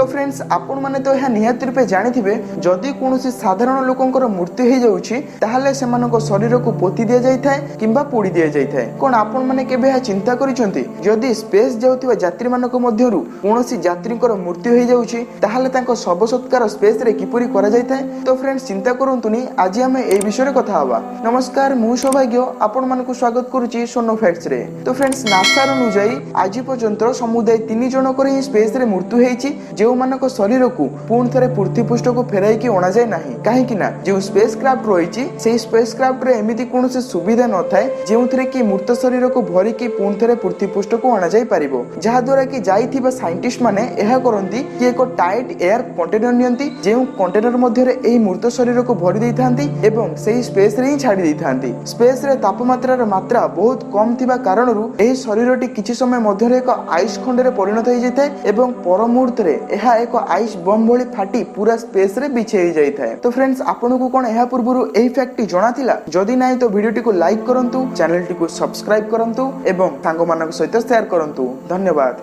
तो फ्रेंड्स आपण माने तो यह निहाती रूपे जानिथिबे जदि कोनोसी साधारण लोकंकर मृत्यु हो जाउछि ताहाले सेमानको शरीर को पोति दिया जाइथाय किंबा पोड़ी दिया जाइथाय। कोन आपण माने केबे यह चिंता करिसंती जदि स्पेस जाउथिबा यात्री मानको मध्यरु कोनोसी यात्रीकर मृत्यु हो जाउछि ताहाले तांको शव सत्कार स्पेस रे किपरि करा जाइथाय। तो फ्रेंड्स चिंता करंतुनी आज आमे ए विषय कथा हवा। नमस्कार मु सौभाग्य आपण मानको स्वागत करूची सोनो फैक्ट्स रे। तो फ्रेंड्स नासा अनुଯାୟୀ आज पर्यंत समुदाय 3 जनकर ही स्पेस रे मृत्यु हेछि जेउ मानको शरीर को पुन थरे पृथ्वी पृष्ठ को फेराई कि अणा जाय नाही काहेकि ना जे स्पेस क्राफ्ट रहिछि सेही स्पेस क्राफ्ट रे एमिति कोनोसी सुविधा न थाए जेउथरे कि मृत शरीर को भरी कि पुन थरे पृथ्वी पृष्ठ को अणा जाय परिबो जहा द्वारा कि जाईथिबा साइंटिस्ट माने एहा करंती कि एको टाइट एयर कंटेनर नियंती जेउ कंटेनर मध्ये रे एही मृत शरीर को भरी दैथांती एवं सेही स्पेस रे ही छाडी दैथांती। स्पेस रे तापमात्रा रे मात्रा बहुत कम थिबा कारणरू एही शरीरटी किछि समय मध्ये रे एक आइस खंड रे परिणत हो जाइथाय एवं पर मुहूर्त रे एहा एक आइस बम भली फाटी पूरा स्पेस रे बिछे जाइथाय। तो फ्रेंड्स आपनको कोन एहा पूर्वरु एही फैक्ट जणा थिला जदि नाही तो वीडियोटी को लाइक करंतु, चैनल टी को सब्सक्राइब करंतु एवं सांग मानक सहित शेयर करंतु। धन्यवाद।